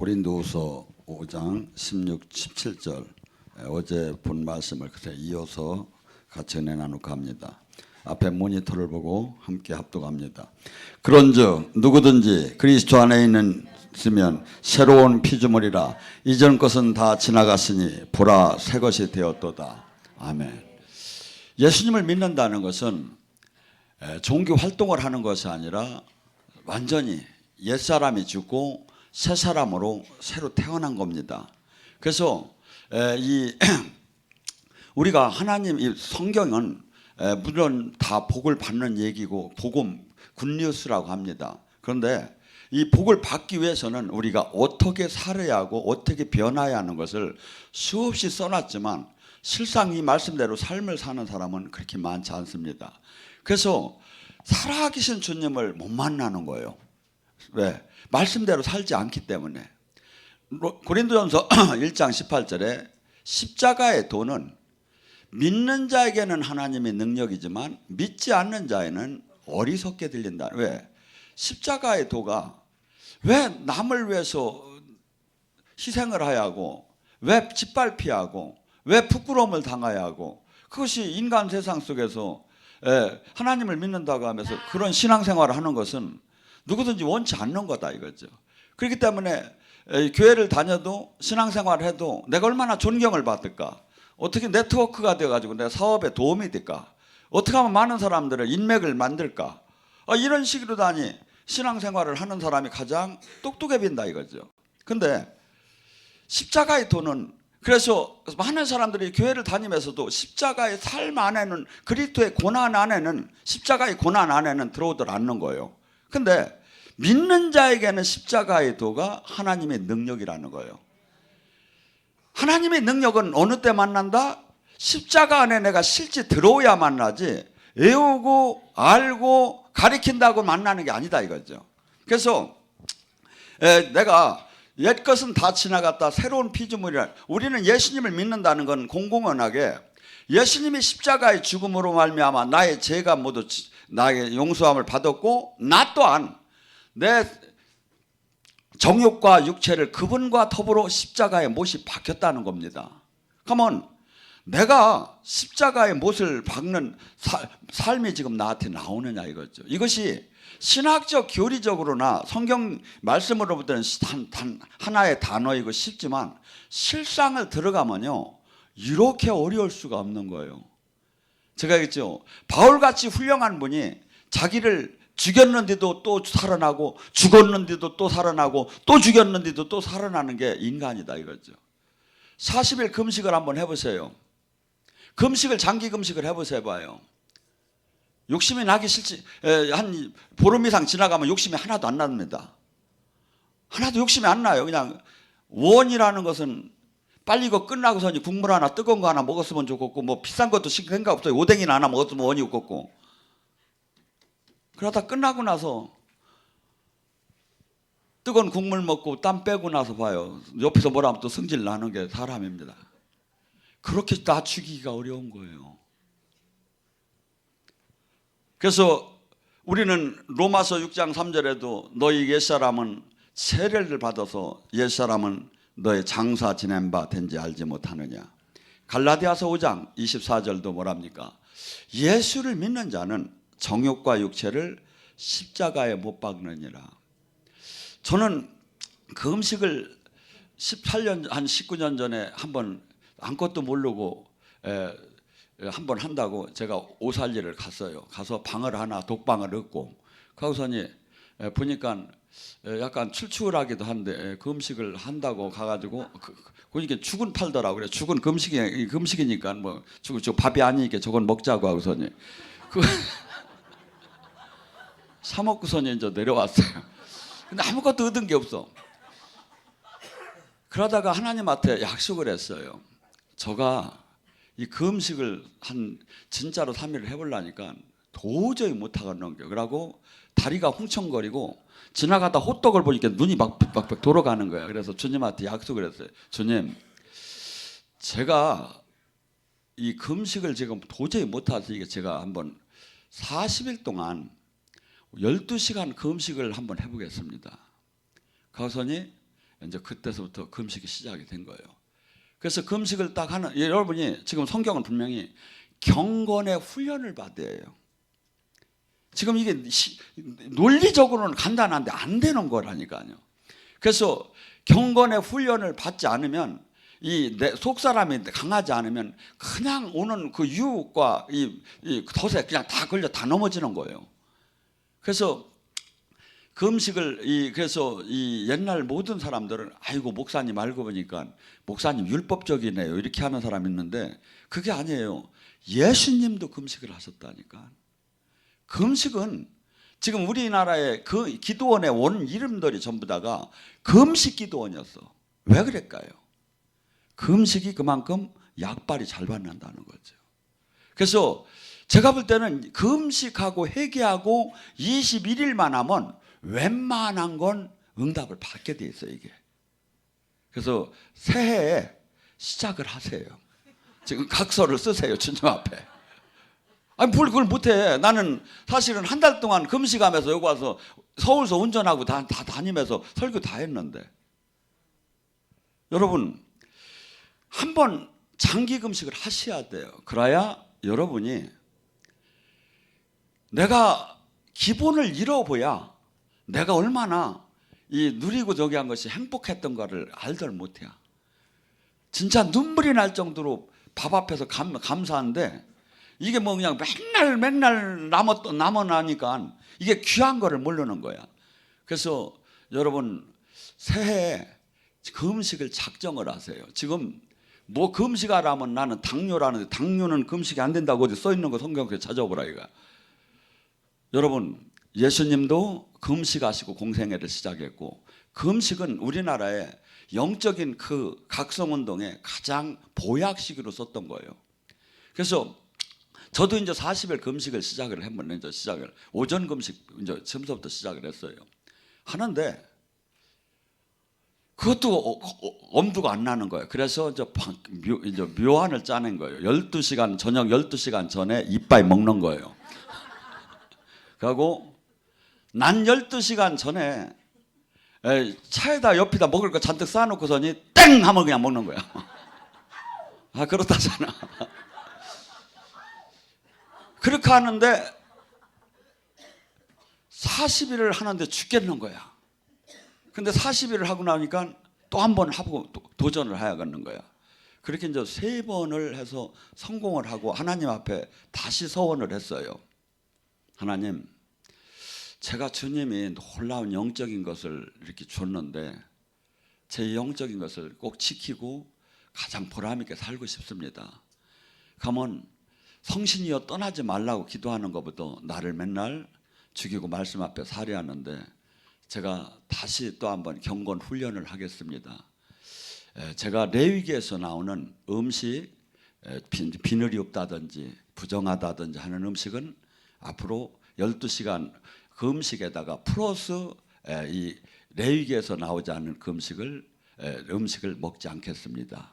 고린도후서 5장 16, 17절 어제 본 말씀을 그래 이어서 같이 은혜 나누고 합니다. 앞에 모니터를 보고 함께 합독합니다. 그런즉 누구든지 그리스도 안에 있으면 새로운 피조물이라 이전 것은 다 지나갔으니 보라 새 것이 되었도다. 아멘. 예수님을 믿는다는 것은 종교 활동을 하는 것이 아니라 완전히 옛사람이 죽고 새 사람으로 새로 태어난 겁니다. 그래서 우리가 하나님 이 성경은 물론 다 복을 받는 얘기고 복음 굿뉴스라고 합니다. 그런데 이 복을 받기 위해서는 우리가 어떻게 살아야 하고 어떻게 변화해야 하는 것을 수없이 써놨지만 실상 이 말씀대로 삶을 사는 사람은 그렇게 많지 않습니다. 그래서 살아계신 주님을 못 만나는 거예요. 왜? 말씀대로 살지 않기 때문에. 고린도전서 1장 18절에 십자가의 도는 믿는 자에게는 하나님의 능력이지만 믿지 않는 자에는 어리석게 들린다. 왜? 십자가의 도가 왜 남을 위해서 희생을 해야 하고 왜 짓밟혀야 하고 왜 부끄러움을 당해야 하고 그것이 인간 세상 속에서 하나님을 믿는다고 하면서 그런 신앙생활을 하는 것은 누구든지 원치 않는 거다 이거죠. 그렇기 때문에 교회를 다녀도 신앙생활을 해도 내가 얼마나 존경을 받을까, 어떻게 네트워크가 되어가지고 내가 사업에 도움이 될까, 어떻게 하면 많은 사람들의 인맥을 만들까, 이런 식으로 다니 신앙생활을 하는 사람이 가장 똑똑해 빈다 이거죠. 근데 십자가의 도는 그래서 많은 사람들이 교회를 다니면서도 십자가의 삶 안에는 그리스도의 고난 안에는 십자가의 고난 안에는 들어오들 않는 거예요. 근데 믿는 자에게는 십자가의 도가 하나님의 능력이라는 거예요. 하나님의 능력은 어느 때 만난다? 십자가 안에 내가 실제 들어오야 만나지 외우고 알고 가리킨다고 만나는 게 아니다 이거죠. 그래서 내가 옛것은 다 지나갔다 새로운 피조물이라. 우리는 예수님을 믿는다는 건 공공연하게 예수님이 십자가의 죽음으로 말미암아 나의 죄가 모두 나의 용서함을 받았고 나 또한 내 정욕과 육체를 그분과 더불어 십자가의 못이 박혔다는 겁니다. 그러면 내가 십자가의 못을 박는 삶이 지금 나한테 나오느냐 이거죠. 이것이 신학적 교리적으로나 성경 말씀으로부터는 하나의 단어이고 쉽지만 실상을 들어가면요 이렇게 어려울 수가 없는 거예요. 제가 얘기했죠. 바울같이 훌륭한 분이 자기를 죽였는데도 또 살아나고 죽었는데도 또 살아나고 또 죽였는데도 또 살아나는 게 인간이다 이거죠. 40일 금식을 한번 해보세요. 금식을 장기 금식을 해보세요. 봐요. 욕심이 나기 싫지. 한 보름 이상 지나가면 욕심이 하나도 안 납니다. 하나도 욕심이 안 나요. 그냥 원이라는 것은 빨리 이거 끝나고서는 국물 하나 뜨거운 거 하나 먹었으면 좋겠고 뭐 비싼 것도 생각 없어요. 오뎅이나 하나 먹었으면 원이 없겠고. 그러다 끝나고 나서 뜨거운 국물 먹고 땀 빼고 나서 봐요. 옆에서 뭐라 하면 또 성질 나는 게 사람입니다. 그렇게 다 죽이기가 어려운 거예요. 그래서 우리는 로마서 6장 3절에도 너희 옛사람은 세례를 받아서 옛사람은 너의 장사 지낸 바 된지 알지 못하느냐. 갈라디아서 5장 24절도 뭐랍니까? 예수를 믿는 자는 정욕과 육체를 십자가에 못 박느니라. 저는 그 음식을 18년 한 19년 전에 한번 아무것도 모르고 한번 한다고 제가 오살리를 갔어요. 가서 방을 하나 독방을 얻고 거기서니 보니까 약간 출출하기도 한데 그 음식을 한다고 가가지고 그러니까 죽은 팔더라고. 그래 죽은 금식이니까 뭐 죽은 저 밥이 아니니까 저건 먹자고 하고서니 사 먹고서니 이제 내려왔어요. 근데 아무것도 얻은 게 없어. 그러다가 하나님한테 약속을 했어요. 저가 이 금식을 한 진짜로 3일을 해보려니까 도저히 못하겠는 거예요. 그러고 다리가 훔청거리고 지나가다 호떡을 보니까 눈이 막 돌아가는 거예요. 그래서 주님한테 약속을 했어요. 주님, 제가 이 금식을 지금 도저히 못하니까 제가 한번 40일 동안 12시간 금식을 한번 해보겠습니다. 가서니 이제 그때서부터 금식이 시작이 된 거예요. 그래서 금식을 딱 하는, 여러분이 지금 성경은 분명히 경건의 훈련을 받아야 해요. 지금 이게 논리적으로는 간단한데 안 되는 거라니까요. 그래서 경건의 훈련을 받지 않으면, 이 내 속사람이 강하지 않으면 그냥 오는 그 유혹과 이 덫에 그냥 다 걸려 다 넘어지는 거예요. 그래서 금식을 그래서 이 옛날 모든 사람들은 아이고 목사님 알고 보니까 목사님 율법적이네요 이렇게 하는 사람이 있는데, 그게 아니에요. 예수님도 금식을 하셨다니까. 금식은 지금 우리나라의 그 기도원에 온 이름들이 전부 다가 금식 기도원이었어. 왜 그럴까요? 금식이 그만큼 약발이 잘 받는다는 거죠. 그래서 제가 볼 때는 금식하고 회개하고 21일만 하면 웬만한 건 응답을 받게 돼 있어요, 이게. 그래서 새해에 시작을 하세요. 지금 각서를 쓰세요, 주님 앞에. 아니, 뭘 그걸 못해. 나는 사실은 한 달 동안 금식하면서 여기 와서 서울서 운전하고 다 다니면서 설교 다 했는데, 여러분 한번 장기 금식을 하셔야 돼요. 그래야 여러분이 내가 기본을 잃어보야 내가 얼마나 이 누리고 저기 한 것이 행복했던 거를 알들 못해요. 진짜 눈물이 날 정도로 밥 앞에서 감사한데, 이게 뭐 그냥 맨날 남아나니까 이게 귀한 거를 모르는 거야. 그래서 여러분 새해에 금식을 작정을 하세요. 지금 뭐 금식하라면 나는 당뇨라는데, 당뇨는 금식이 안 된다고 어디 써 있는 거 성경에 찾아보라 이거. 여러분 예수님도 금식하시고 공생애를 시작했고, 금식은 우리나라의 영적인 그 각성운동의 가장 보약식으로 썼던 거예요. 그래서 저도 이제 40일 금식을 시작을 했는데, 이제 시작을 오전 금식 이제 지금부터 시작을 했어요. 하는데 그것도 엄두가 안 나는 거예요. 그래서 이제 묘안을 짜낸 거예요. 12시간 저녁 12시간 전에 이빨 먹는 거예요. 그리고 난 12시간 전에 차에다 옆에다 먹을 거 잔뜩 쌓아놓고서니 땡 하면 그냥 먹는 거야. 아, 그렇다잖아. 그렇게 하는데 40일을 하는데 죽겠는 거야. 근데 40일을 하고 나니까 또 한 번 하고 도전을 해야겠는 거야. 그렇게 이제 3번을 해서 성공을 하고 하나님 앞에 다시 서원을 했어요. 하나님, 제가 주님이 놀라운 영적인 것을 이렇게 줬는데 제 영적인 것을 꼭 지키고 가장 보람 있게 살고 싶습니다. 그러면 성신이여 떠나지 말라고 기도하는 것보다 나를 맨날 죽이고 말씀 앞에 살해하는데, 제가 다시 또 한번 경건 훈련을 하겠습니다. 제가 레위기에서 나오는 음식, 비늘이 없다든지 부정하다든지 하는 음식은 앞으로 12시간 그 음식에다가 플러스 이 레위기에서 나오지 않는 그 음식을 먹지 않겠습니다.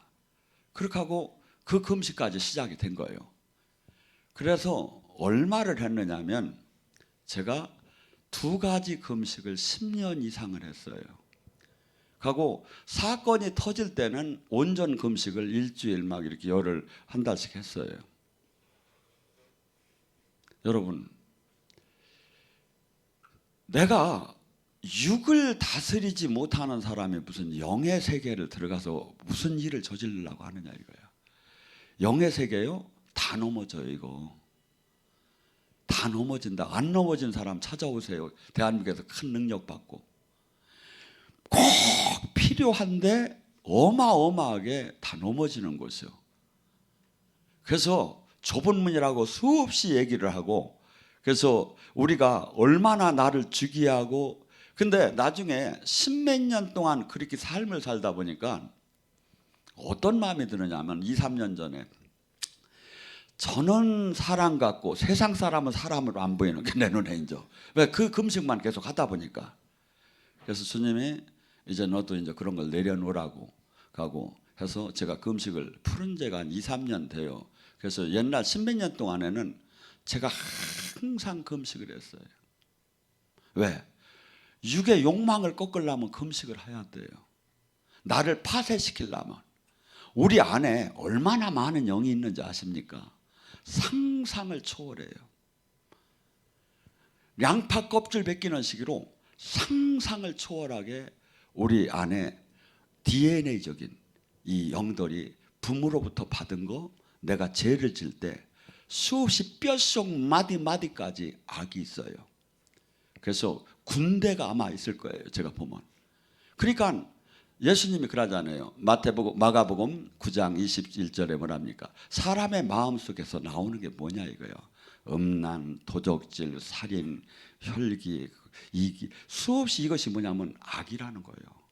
그렇게 하고 그 금식까지 시작이 된 거예요. 그래서 얼마를 했느냐면 제가 2가지 금식을 10년 이상을 했어요. 하고 사건이 터질 때는 온전 금식을 일주일 막 이렇게 열흘 한 달씩 했어요. 여러분, 내가 육을 다스리지 못하는 사람이 무슨 영의 세계를 들어가서 무슨 일을 저지르려고 하느냐 이거야. 영의 세계요? 다 넘어져요 이거. 다 넘어진다. 안 넘어진 사람 찾아오세요. 대한민국에서 큰 능력 받고. 꼭 필요한데 어마어마하게 다 넘어지는 것이요. 그래서 좁은 문이라고 수없이 얘기를 하고, 그래서 우리가 얼마나 나를 주기에 하고, 근데 나중에 10몇 년 동안 그렇게 삶을 살다 보니까 어떤 마음이 드느냐면 2, 3년 전에 저는 사람 같고 세상 사람은 사람으로 안 보이는 게 내 눈에 이제. 왜? 그 금식만 계속 하다 보니까. 그래서 주님이 이제 너도 이제 그런 걸 내려놓으라고 가고 해서 제가 금식을 푸른 지가 한 2, 3년 돼요. 그래서 옛날 10몇 년 동안에는 제가 항상 금식을 했어요. 왜? 육의 욕망을 꺾으려면 금식을 해야 돼요. 나를 파쇄시키려면 우리 안에 얼마나 많은 영이 있는지 아십니까? 상상을 초월해요. 양파 껍질 벗기는 시기로 상상을 초월하게 우리 안에 DNA적인 이 영들이 부모로부터 받은 거, 내가 죄를 질 때 수없이 뼛속 마디마디까지 악이 있어요. 그래서 군대가 아마 있을 거예요, 제가 보면. 그러니까 예수님이 그러잖아요. 마가복음 9장 21절에 뭐랍니까? 사람의 마음속에서 나오는 게 뭐냐 이거예요. 음란, 도적질, 살인, 혈기, 이기, 수없이 이것이 뭐냐면 악이라는 거예요.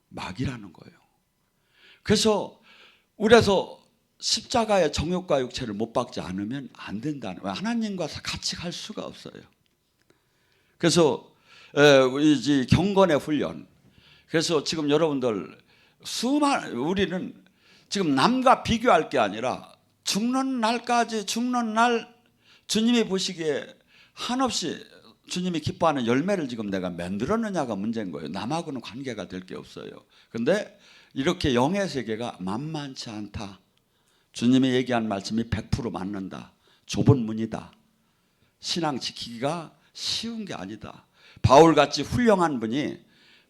막이라는 거예요. 그래서 우리에서 십자가의 정욕과 육체를 못 박지 않으면 안 된다는 거예요. 하나님과 같이 갈 수가 없어요. 그래서 우리 경건의 훈련. 그래서 지금 여러분들 우리는 지금 남과 비교할 게 아니라 죽는 날까지, 죽는 날 주님이 보시기에 한없이 주님이 기뻐하는 열매를 지금 내가 만들었느냐가 문제인 거예요. 남하고는 관계가 될 게 없어요. 그런데 이렇게 영의 세계가 만만치 않다. 주님이 얘기한 말씀이 100% 맞는다. 좁은 문이다. 신앙 지키기가 쉬운 게 아니다. 바울같이 훌륭한 분이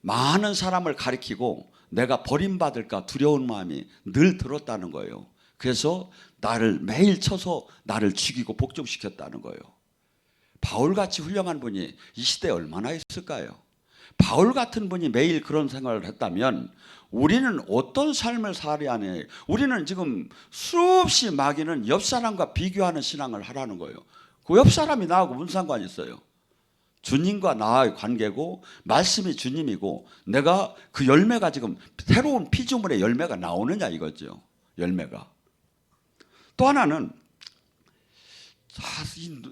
많은 사람을 가리키고 내가 버림받을까 두려운 마음이 늘 들었다는 거예요. 그래서 나를 매일 쳐서 나를 죽이고 복종시켰다는 거예요. 바울같이 훌륭한 분이 이 시대에 얼마나 있을까요? 바울 같은 분이 매일 그런 생활을 했다면 우리는 어떤 삶을 살아야 하냐. 우리는 지금 수없이 마귀는 옆 사람과 비교하는 신앙을 하라는 거예요. 그 옆 사람이 나하고 무슨 상관이 있어요? 주님과 나의 관계고 말씀이 주님이고 내가 그 열매가 지금 새로운 피조물의 열매가 나오느냐 이거죠. 열매가. 또 하나는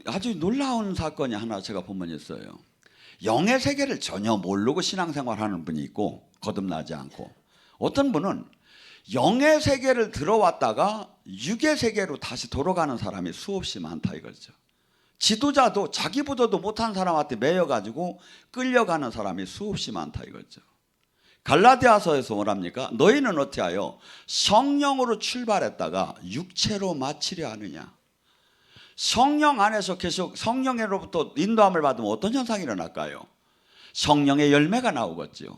아주 놀라운 사건이 하나 제가 보면 있어요. 영의 세계를 전혀 모르고 신앙생활하는 분이 있고 거듭나지 않고, 어떤 분은 영의 세계를 들어왔다가 육의 세계로 다시 돌아가는 사람이 수없이 많다 이거죠. 지도자도 자기보다도 못한 사람한테 매여가지고 끌려가는 사람이 수없이 많다 이거죠. 갈라디아서에서 뭐랍니까? 너희는 어찌하여 성령으로 출발했다가 육체로 마치려 하느냐. 성령 안에서 계속 성령으로부터 인도함을 받으면 어떤 현상이 일어날까요? 성령의 열매가 나오겠죠.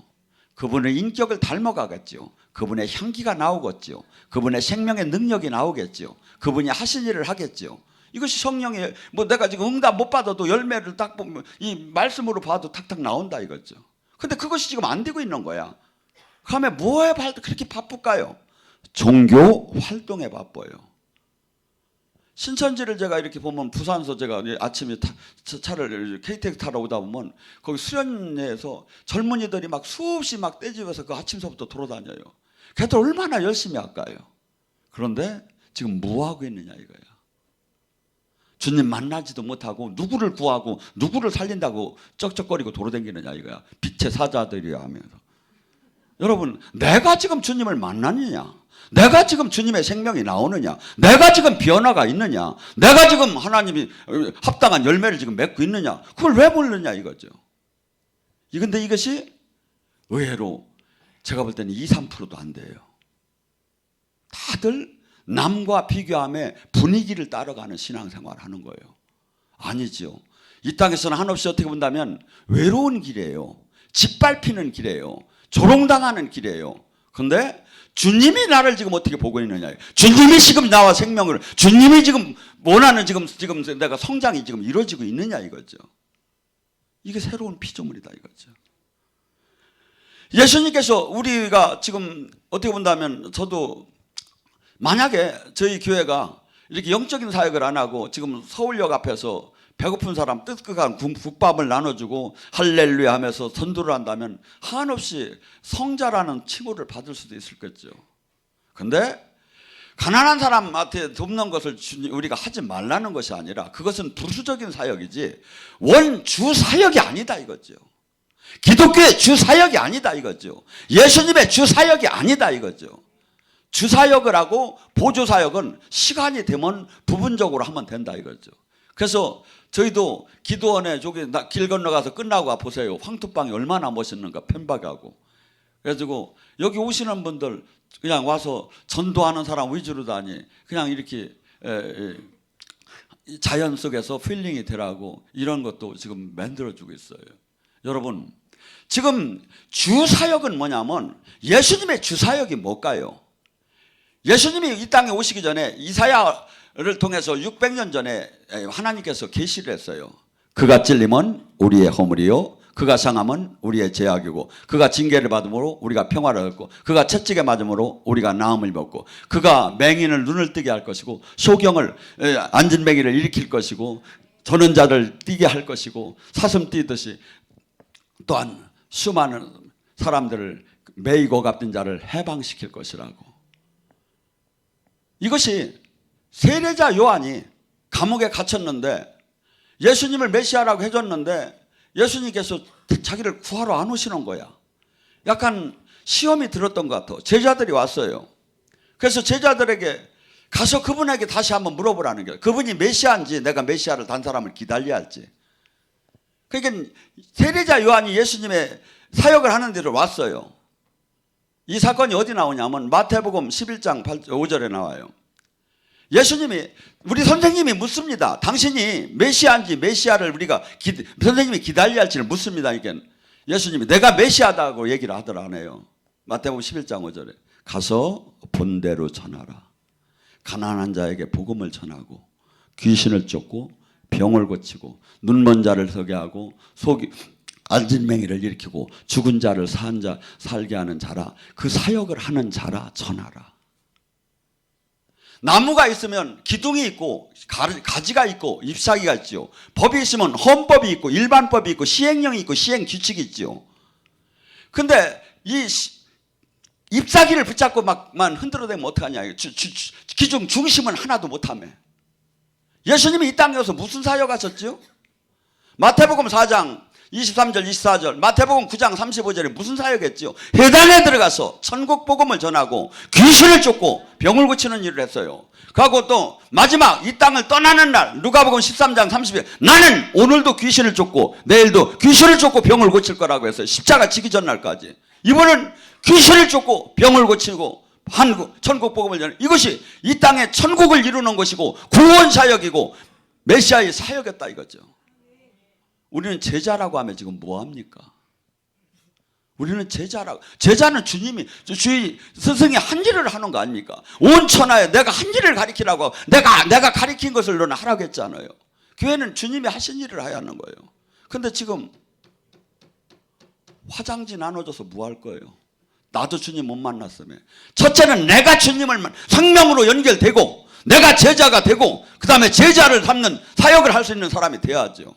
그분의 인격을 닮아가겠죠. 그분의 향기가 나오겠죠. 그분의 생명의 능력이 나오겠죠. 그분이 하신 일을 하겠죠. 이것이 성령의, 내가 지금 응답 못 받아도 열매를 딱 보면 이 말씀으로 봐도 탁탁 나온다 이거죠. 근데 그것이 지금 안 되고 있는 거야. 그러면 뭐에 그렇게 바쁠까요? 종교 활동에 바빠요. 신천지를 제가 이렇게 보면 부산서 제가 아침에 차를 KTX 타러 오다 보면 거기 수련회에서 젊은이들이 막 수없이 막 떼집어서 그 아침서부터 돌아다녀요. 걔들 얼마나 열심히 할까요? 그런데 지금 뭐 하고 있느냐 이거야. 주님 만나지도 못하고 누구를 구하고 누구를 살린다고 쩍쩍거리고 돌아다니느냐 이거야. 빛의 사자들이야 하면서. 여러분, 내가 지금 주님을 만나느냐, 내가 지금 주님의 생명이 나오느냐, 내가 지금 변화가 있느냐, 내가 지금 하나님이 합당한 열매를 지금 맺고 있느냐, 그걸 왜 모르느냐 이거죠. 근데 이것이 의외로 제가 볼 때는 2, 3%도 안 돼요. 다들 남과 비교함에 분위기를 따라가는 신앙생활을 하는 거예요. 아니죠. 이 땅에서는 한없이 어떻게 본다면 외로운 길이에요. 짓밟히는 길이에요. 조롱당하는 길이에요. 그런데 주님이 나를 지금 어떻게 보고 있느냐. 주님이 지금 나와 생명을, 주님이 지금 원하는 지금 내가 성장이 지금 이루어지고 있느냐 이거죠. 이게 새로운 피조물이다 이거죠. 예수님께서 우리가 지금 어떻게 본다면 저도 만약에 저희 교회가 이렇게 영적인 사역을 안 하고 지금 서울역 앞에서 배고픈 사람 뜨뜻한 국밥을 나눠주고 할렐루야 하면서 선도를 한다면 한없이 성자라는 칭호를 받을 수도 있을 거죠. 그런데 가난한 사람한테 돕는 것을 우리가 하지 말라는 것이 아니라 그것은 부수적인 사역이지 원주 사역이 아니다 이거죠. 기독교의 주 사역이 아니다 이거죠. 예수님의 주 사역이 아니다 이거죠. 주사역을 하고 보조사역은 시간이 되면 부분적으로 하면 된다 이거죠. 그래서 저희도 기도원에 저기 길 건너가서 끝나고 보세요. 황토방이 얼마나 멋있는가. 편박하고 그래가지고 여기 오시는 분들 그냥 와서 전도하는 사람 위주로 다니 그냥 이렇게 자연 속에서 필링이 되라고 이런 것도 지금 만들어주고 있어요. 여러분, 지금 주사역은 뭐냐면 예수님의 주사역이 뭘까요? 예수님이 이 땅에 오시기 전에 이사야를 통해서 600년 전에 하나님께서 계시를 했어요. 그가 찔림은 우리의 허물이요, 그가 상함은 우리의 죄악이고, 그가 징계를 받음으로 우리가 평화를 얻고, 그가 채찍에 맞음으로 우리가 나음을 받고, 그가 맹인을 눈을 뜨게 할 것이고, 소경을 앉은 맹인을 일으킬 것이고, 저는 자를 뛰게 할 것이고, 사슴 뛰듯이 또한 수많은 사람들을 매이고 갚은 자를 해방시킬 것이라고. 이것이 세례자 요한이 감옥에 갇혔는데 예수님을 메시아라고 해줬는데 예수님께서 자기를 구하러 안 오시는 거야. 약간 시험이 들었던 것 같아. 제자들이 왔어요. 그래서 제자들에게 가서 그분에게 다시 한번 물어보라는 거예요. 그분이 메시아인지 내가 메시아를 단 사람을 기다려야 할지. 그러니까 세례자 요한이 예수님의 사역을 하는 데로 왔어요. 이 사건이 어디 나오냐면 마태복음 11장 5절에 나와요. 예수님이 우리 선생님이 묻습니다. 당신이 메시아인지 메시아를 선생님이 기다려야 할지를 묻습니다. 이게 예수님이 내가 메시아다고 얘기를 하더라네요. 마태복음 11장 5절에 가서 본대로 전하라. 가난한 자에게 복음을 전하고 귀신을 쫓고 병을 고치고 눈먼 자를 서게 하고 앉은 맹인을 일으키고 죽은 자를 살게 하는 자라. 그 사역을 하는 자라 전하라. 나무가 있으면 기둥이 있고 가지가 있고 잎사귀가 있지요. 법이 있으면 헌법이 있고 일반법이 있고 시행령이 있고 시행규칙이 있지요. 근데 이 잎사귀를 붙잡고 막만 흔들어대면 어떡하냐. 기둥 중심은 하나도 못하며. 예수님이 이 땅에 와서 무슨 사역하셨지요? 마태복음 4장 23절 24절 마태복음 9장 35절에 무슨 사역했지요? 회당에 들어가서 천국 복음을 전하고 귀신을 쫓고 병을 고치는 일을 했어요. 그리고 또 마지막 이 땅을 떠나는 날 누가복음 13장 30절 나는 오늘도 귀신을 쫓고 내일도 귀신을 쫓고 병을 고칠 거라고 했어요. 십자가 지기 전날까지. 이번은 귀신을 쫓고 병을 고치고 천국 복음을 전하는 이것이 이 땅에 천국을 이루는 것이고 구원 사역이고 메시아의 사역이었다 이거죠. 우리는 제자라고 하면 지금 뭐합니까? 우리는 제자라고. 제자는 주님이 스승이 한 일을 하는 거 아닙니까? 온 천하에 내가 한 일을 가리키라고 내가 가리킨 것을 너는 하라고 했잖아요. 교회는 주님이 하신 일을 해야 하는 거예요. 근데 지금 화장지 나눠줘서 뭐 할 거예요? 나도 주님 못 만났으면. 첫째는 내가 주님을 생명으로 연결되고 내가 제자가 되고 그 다음에 제자를 삼는 사역을 할 수 있는 사람이 돼야죠.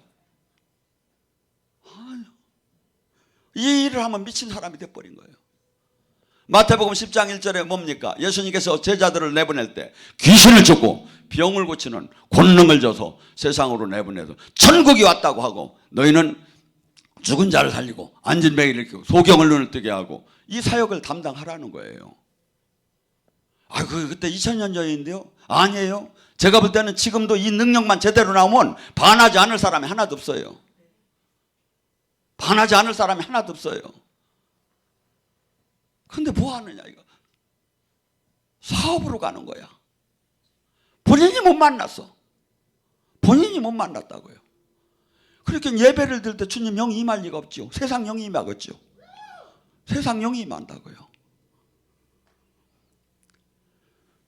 이 일을 하면 미친 사람이 돼버린 거예요. 마태복음 10장 1절에 뭡니까? 예수님께서 제자들을 내보낼 때 귀신을 쫓고 병을 고치는 권능을 줘서 세상으로 내보내서 천국이 왔다고 하고 너희는 죽은 자를 살리고 앉은 맹인을 일으키고 소경을 눈을 뜨게 하고 이 사역을 담당하라는 거예요. 그때 2000년 전인데요? 아니에요. 제가 볼 때는 지금도 이 능력만 제대로 나오면 반하지 않을 사람이 하나도 없어요. 반하지 않을 사람이 하나도 없어요. 근데 뭐 하느냐 이거. 사업으로 가는 거야. 본인이 못 만났어. 본인이 못 만났다고요. 그렇게 예배를 드릴 때 주님 영이 임할 리가 없죠. 세상 영이 임하겠죠. 세상 영이 임한다고요.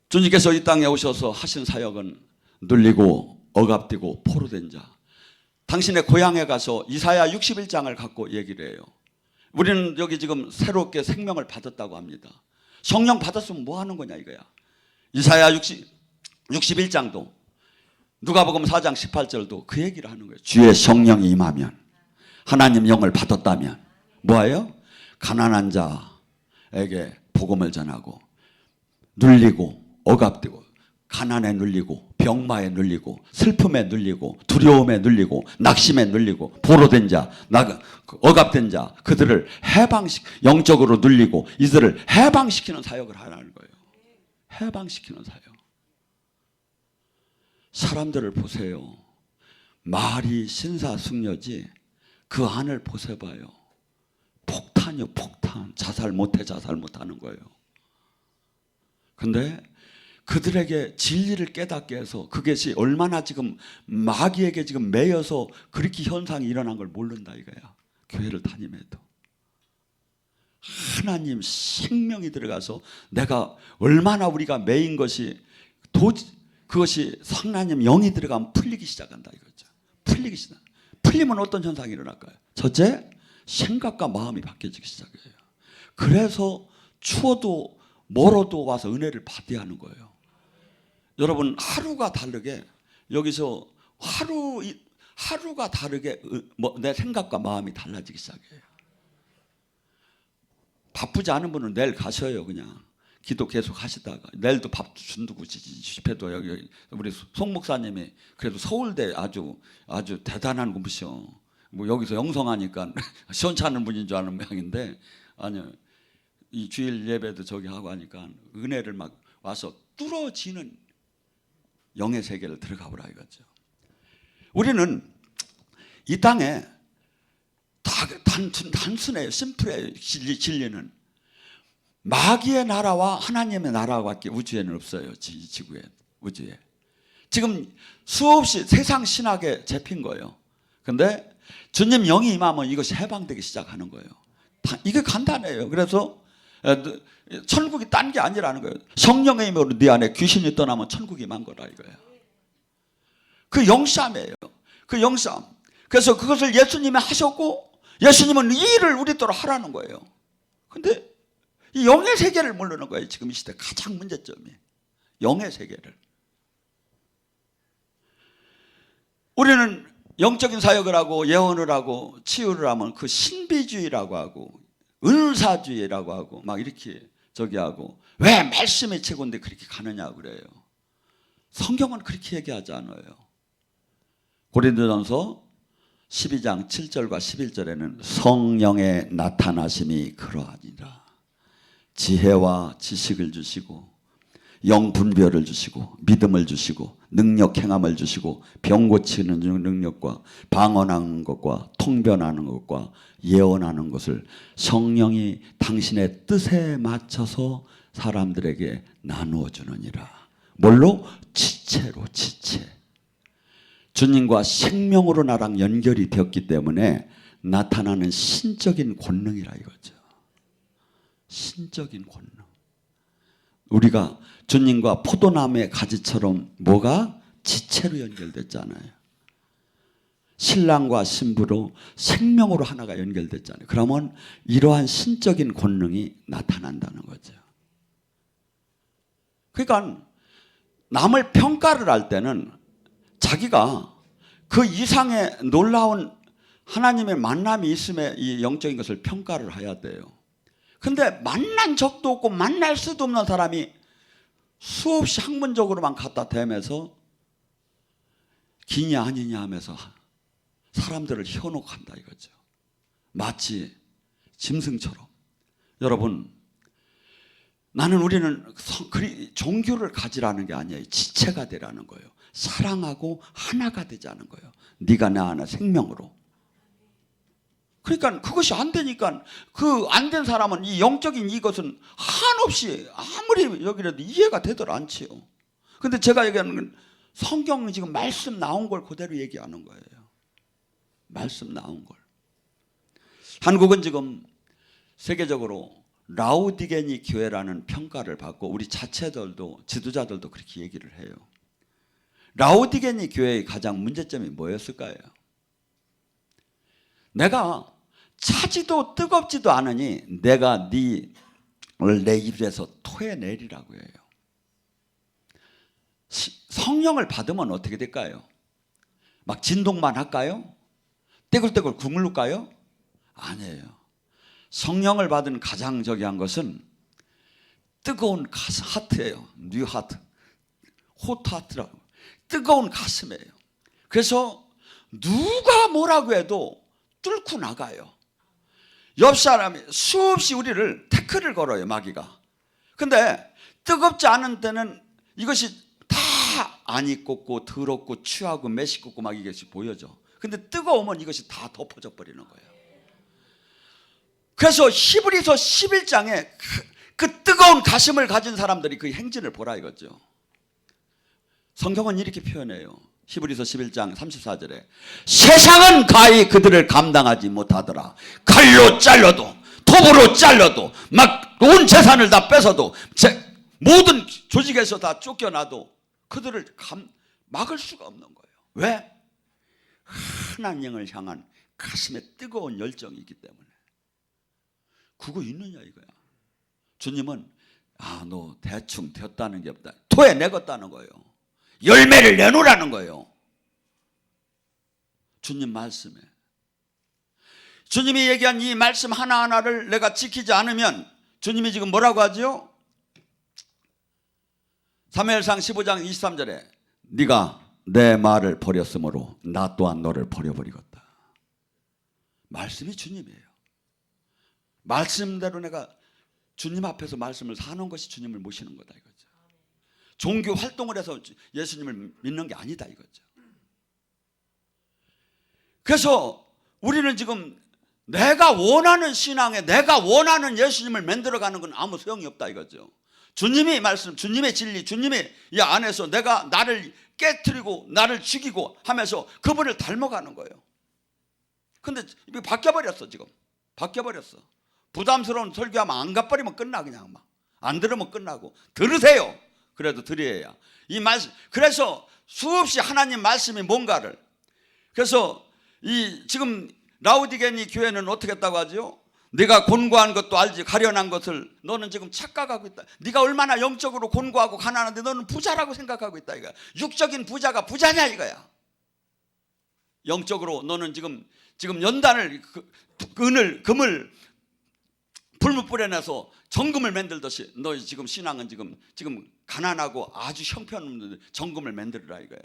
주님께서 이 땅에 오셔서 하신 사역은 눌리고 억압되고 포로된 자. 당신의 고향에 가서 이사야 61장을 갖고 얘기를 해요. 우리는 여기 지금 새롭게 생명을 받았다고 합니다. 성령 받았으면 뭐 하는 거냐 이거야. 이사야 61장도 누가복음 4장 18절도 그 얘기를 하는 거예요. 주의 성령이 임하면 하나님 영을 받았다면 뭐예요? 가난한 자에게 복음을 전하고 눌리고 억압되고 가난에 눌리고 병마에 눌리고 슬픔에 눌리고 두려움에 눌리고 낙심에 눌리고 포로된 자, 억압된 자 그들을 영적으로 눌리고 이들을 해방시키는 사역을 하라는 거예요. 해방시키는 사역. 사람들을 보세요. 말이 신사숙녀지 그 안을 보세봐요. 폭탄 폭탄이요, 폭탄. 자살 못하는 거예요. 근데 그들에게 진리를 깨닫게 해서 그것이 얼마나 지금 마귀에게 지금 매여서 그렇게 현상이 일어난 걸 모른다 이거야. 교회를 다님해도 하나님 생명이 들어가서 내가 얼마나 우리가 매인 것이 그것이 하나님 영이 들어가면 풀리기 시작한다 이거죠. 풀리면 어떤 현상이 일어날까요? 첫째, 생각과 마음이 바뀌어지기 시작해요. 그래서 추워도 멀어도 와서 은혜를 받아야 하는 거예요. 여러분, 하루가 다르게 여기서 하루가 다르게 내 생각과 마음이 달라지기 시작해요. 바쁘지 않은 분은 내일 가셔요. 그냥 기도 계속 하시다가 내일도 밥 준다고 집회도 여기 우리 송 목사님이 그래도 서울대 아주 대단한 분이셔. 뭐 여기서 영성하니까 시원찮은 분인 줄 아는 모양인데 아니요, 이 주일 예배도 저기 하고 하니까 은혜를 막 와서 뚫어지는 영의 세계를 들어가 보라 이거죠. 우리는 이 땅에 단순해요. 심플해요. 진리는 마귀의 나라와 하나님의 나라밖에 우주에는 없어요. 지구에, 우주에. 지금 수없이 세상 신학에 잡힌 거예요. 근데 주님 영이 임하면 이것이 해방되기 시작하는 거예요. 이게 간단해요. 그래서 천국이 딴 게 아니라는 거예요. 성령의 힘으로 네 안에 귀신이 떠나면 천국이 임한 거라 이거예요. 그 영쌈이에요. 그 영쌈. 그래서 그것을 예수님이 하셨고 예수님은 이 일을 우리도록 하라는 거예요. 근데 이 영의 세계를 모르는 거예요. 지금 이 시대 가장 문제점이 영의 세계를. 우리는 영적인 사역을 하고 예언을 하고 치유를 하면 그 신비주의라고 하고 은사주의라고 하고 막 이렇게 저기 하고 왜 말씀이 최고인데 그렇게 가느냐 그래요. 성경은 그렇게 얘기하지 않아요. 고린도전서 12장 7절과 11절에는 성령의 나타나심이 그러하니라. 지혜와 지식을 주시고 영분별을 주시고 믿음을 주시고 능력 행함을 주시고 병 고치는 능력과 방언하는 것과 통변하는 것과 예언하는 것을 성령이 당신의 뜻에 맞춰서 사람들에게 나누어 주느니라. 뭘로? 지체로. 지체. 주님과 생명으로 나랑 연결이 되었기 때문에 나타나는 신적인 권능이라 이거죠. 신적인 권능. 우리가 주님과 포도나무의 가지처럼 뭐가 지체로 연결됐잖아요. 신랑과 신부로 생명으로 하나가 연결됐잖아요. 그러면 이러한 신적인 권능이 나타난다는 거죠. 그러니까 남을 평가를 할 때는 자기가 그 이상의 놀라운 하나님의 만남이 있음에 이 영적인 것을 평가를 해야 돼요. 근데 만난 적도 없고 만날 수도 없는 사람이 수없이 학문적으로만 갖다 대면서 기냐 아니냐 하면서 사람들을 현혹한다 이거죠. 마치 짐승처럼. 여러분, 우리는 종교를 가지라는 게 아니에요. 지체가 되라는 거예요. 사랑하고 하나가 되자는 거예요. 네가 나 하나 생명으로. 그러니까 그것이 안 되니까 그 안 된 사람은 이 영적인 이것은 한없이 아무리 여기라도 이해가 되더라 않지요. 근데 제가 얘기하는 건 성경이 지금 말씀 나온 걸 그대로 얘기하는 거예요. 말씀 나온 걸. 한국은 지금 세계적으로 라우디게니 교회라는 평가를 받고 우리 자체들도 지도자들도 그렇게 얘기를 해요. 라우디게니 교회의 가장 문제점이 뭐였을까요? 내가 차지도 뜨겁지도 않으니 내가 너를 내 입에서 토해내리라고 해요. 성령을 받으면 어떻게 될까요? 막 진동만 할까요? 떼굴떼굴 굶을까요? 아니에요. 성령을 받은 가장 저기한 것은 뜨거운 하트예요. 뉴 하트, 호트 하트라고. 뜨거운 가슴이에요. 그래서 누가 뭐라고 해도 뚫고 나가요. 옆 사람이 수없이 우리를 태클을 걸어요, 마귀가. 근데 뜨겁지 않은 때는 이것이 다 안 익었고 더럽고 취하고 메시껍고 막 이것이 보여져. 근데 뜨거우면 이것이 다 덮어져 버리는 거예요. 그래서 히브리서 11장에 그 뜨거운 가슴을 가진 사람들이 그 행진을 보라 이거죠. 성경은 이렇게 표현해요. 히브리서 11장 34절에 세상은 가히 그들을 감당하지 못하더라. 칼로 잘라도 톱으로 잘라도 막 온 재산을 다 뺏어도 모든 조직에서 다 쫓겨나도 그들을 막을 수가 없는 거예요. 왜? 하나님을 향한 가슴에 뜨거운 열정이 있기 때문에. 그거 있느냐 이거야. 주님은 너 대충 되었다는 게 없다. 토해내겠다는 거예요. 열매를 내놓으라는 거예요. 주님 말씀에. 주님이 얘기한 이 말씀 하나하나를 내가 지키지 않으면 주님이 지금 뭐라고 하죠? 사무엘상 15장 23절에 네가 내 말을 버렸으므로 나 또한 너를 버려버리겠다. 말씀이 주님이에요. 말씀대로 내가 주님 앞에서 말씀을 사는 것이 주님을 모시는 거다 이거죠. 종교 활동을 해서 예수님을 믿는 게 아니다 이거죠. 그래서 우리는 지금 내가 원하는 신앙에 내가 원하는 예수님을 만들어가는 건 아무 소용이 없다 이거죠. 주님의 말씀, 주님의 진리, 주님의 이 안에서 내가 나를 깨트리고 나를 죽이고 하면서 그분을 닮아가는 거예요. 근데 이게 바뀌어버렸어. 지금 바뀌어버렸어. 부담스러운 설교하면 안 가버리면 끝나. 그냥 막 안 들으면 끝나고. 들으세요. 그래도 들어야 이 말씀. 그래서 수없이 하나님 말씀이 뭔가를, 그래서 이 지금 라우디게니 교회는 어떻게 했다고 하죠? 네가 곤고한 것도 알지 가련한 것을 너는 지금 착각하고 있다. 네가 얼마나 영적으로 곤고하고 가난한데 너는 부자라고 생각하고 있다 이거야. 육적인 부자가 부자냐 이거야. 영적으로 너는 지금 연단을 은을 금을 불물 뿌려내서 정금을 만들듯이 너 지금 신앙은 지금 가난하고 아주 형편없는 정금을 만들어라 이거야.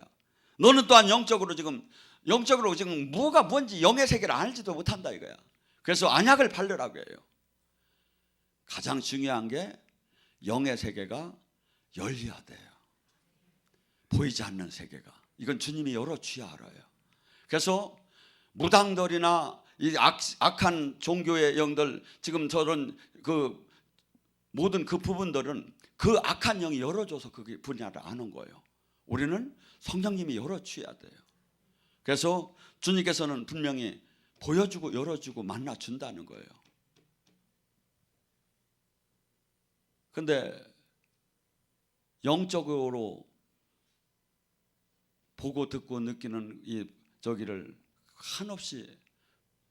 너는 또한 영적으로 지금 뭐가 뭔지 영의 세계를 알지도 못한다 이거야. 그래서 안약을 바르라고 해요. 가장 중요한 게 영의 세계가 열려야 돼요. 보이지 않는 세계가. 이건 주님이 열어줘야 알아요. 그래서 무당들이나 이 악한 종교의 영들, 지금 저런 그 모든 그 부분들은 그 악한 영이 열어줘서 그 분야를 아는 거예요. 우리는 성령님이 열어줘야 돼요. 그래서 주님께서는 분명히 보여주고 열어주고 만나준다는 거예요. 근데 영적으로 보고 듣고 느끼는 이 저기를 한없이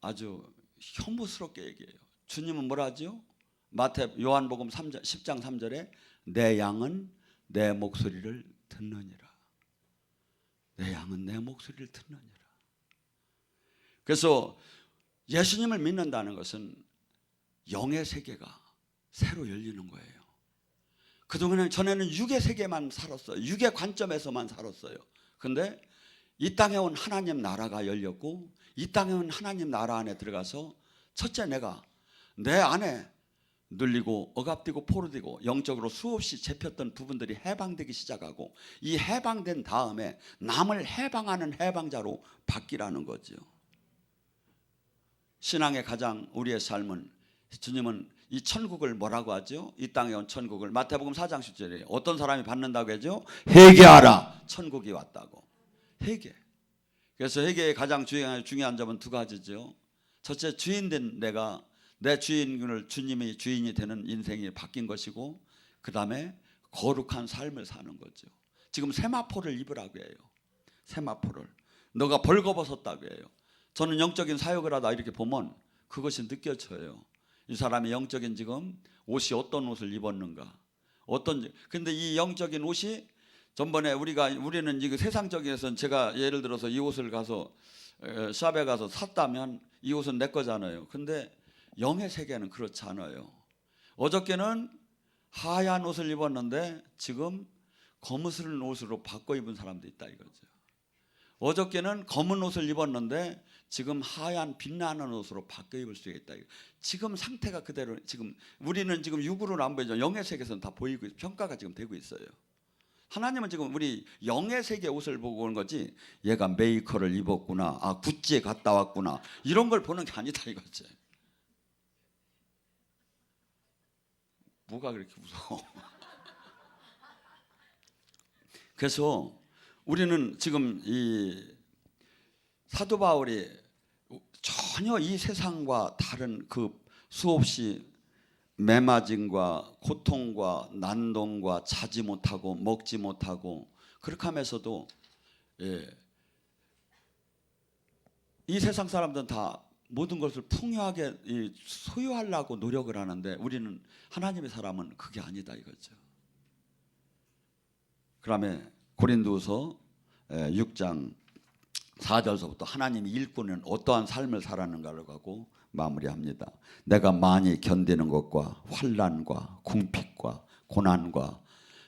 아주 혐오스럽게 얘기해요. 주님은 뭐라 하죠? 요한복음 10장 3절에 내 양은 내 목소리를 듣느니라. 내 양은 내 목소리를 듣느니라. 그래서 예수님을 믿는다는 것은 영의 세계가 새로 열리는 거예요. 그동안은 전에는 육의 세계만 살았어요. 육의 관점에서만 살았어요. 근데 이 땅에 온 하나님 나라가 열렸고 이 땅에 온 하나님 나라 안에 들어가서 첫째 내가 내 안에 눌리고 억압되고 포로되고 영적으로 수없이 잡혔던 부분들이 해방되기 시작하고 이 해방된 다음에 남을 해방하는 해방자로 바뀌라는 거죠. 신앙의 가장 우리의 삶은 주님은 이 천국을 뭐라고 하죠? 이 땅에 온 천국을 마태복음 4장 10절에 어떤 사람이 받는다고 하죠? 회개하라. 천국이 왔다고. 회개. 그래서 회개의 가장 중요한 점은 두 가지죠. 첫째, 주인된 내가 내 주인을 주님이 주인이 되는 인생이 바뀐 것이고 그 다음에 거룩한 삶을 사는 거죠. 지금 세마포를 입으라고 해요. 세마포를. 너가 벌거벗었다고 해요. 저는 영적인 사역을 하다 이렇게 보면 그것이 느껴져요. 이 사람이 영적인 지금 옷이 어떤 옷을 입었는가. 근데 이 영적인 옷이 전번에 우리는 이거 세상적에서는 제가 예를 들어서 이 옷을 가서 샵에 가서 샀다면 이 옷은 내 거잖아요. 근데 영의 세계는 그렇지 않아요. 어저께는 하얀 옷을 입었는데 지금 검은스러운 옷으로 바꿔 입은 사람도 있다 이거죠. 어저께는 검은 옷을 입었는데 지금 하얀 빛나는 옷으로 바꿔 입을 수 있다. 지금 상태가 그대로 지금 우리는 지금 육으로는 안 보이죠. 영의 세계에서는 다 보이고 평가가 지금 되고 있어요. 하나님은 지금 우리 영의 세계 옷을 보고 오는 거지 얘가 메이커를 입었구나, 구찌에 갔다 왔구나 이런 걸 보는 게 아니다 이거지. 뭐가 그렇게 무서워? 그래서 우리는 지금 이 사도 바울이 전혀 이 세상과 다른 그 수없이 매맞음과 고통과 난동과 자지 못하고 먹지 못하고 그렇게 하면서도 이 세상 사람들은 다 모든 것을 풍요하게 소유하려고 노력을 하는데 우리는 하나님의 사람은 그게 아니다 이거죠. 그다음에 고린도서 6장 4절서부터 하나님이 일꾼은 어떠한 삶을 살았는가를 가고 마무리합니다. 내가 많이 견디는 것과 환난과 궁핍과 고난과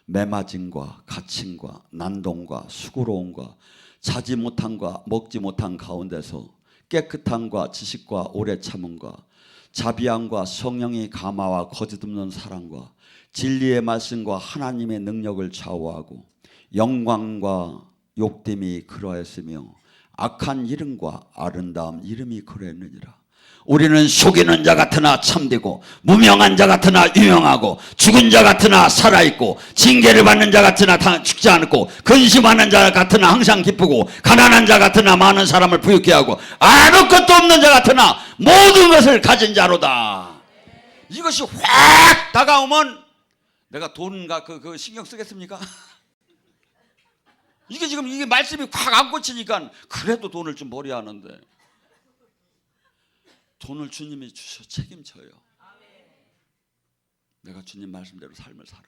매맞음과 갇힘과 난동과 수고로움과 자지 못함과 먹지 못한 가운데서 깨끗함과 지식과 오래 참음과 자비함과 성령의 감화와 거짓 없는 사랑과 진리의 말씀과 하나님의 능력을 좌우하고 영광과 욕됨이 그러했으며 악한 이름과 아름다운 이름이 그러했느니라. 우리는 속이는 자 같으나 참되고 무명한 자 같으나 유명하고 죽은 자 같으나 살아있고 징계를 받는 자 같으나 죽지 않고 근심하는 자 같으나 항상 기쁘고 가난한 자 같으나 많은 사람을 부유케 하고 아무것도 없는 자 같으나 모든 것을 가진 자로다. 이것이 확 다가오면 내가 돈과 그 신경 쓰겠습니까? 이게 지금 이게 말씀이 확 안 꽂히니까 그래도 돈을 좀 벌여야 하는데 돈을 주님이 주셔 책임져요. 내가 주님 말씀대로 삶을 살면.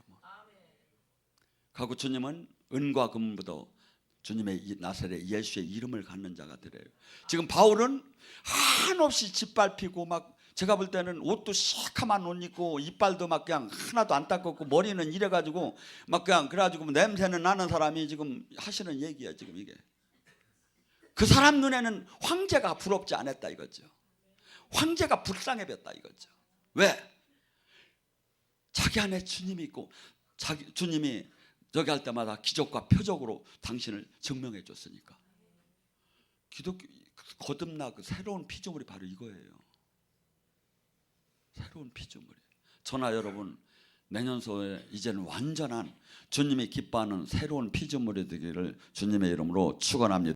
가고 주님은 은과 금보다 주님의 나사렛 예수의 이름을 갖는 자가 되래요. 지금 바울은 한없이 짓밟히고 막 제가 볼 때는 옷도 시커먼 옷 입고 이빨도 막 그냥 하나도 안 닦았고 머리는 이래가지고 막 그냥 그래가지고 냄새는 나는 사람이 지금 하시는 얘기야 지금 이게. 그 사람 눈에는 황제가 부럽지 않았다 이거죠. 황제가 불쌍해 뵀다 이거죠. 왜? 자기 안에 주님이 있고 주님이 저기 할 때마다 기적과 표적으로 당신을 증명해 줬으니까. 기독교 거듭나 그 새로운 피조물이 바로 이거예요. 새로운 피조물이. 저나 여러분 내년서에 이제는 완전한 주님이 기뻐하는 새로운 피조물이 되기를 주님의 이름으로 축원합니다.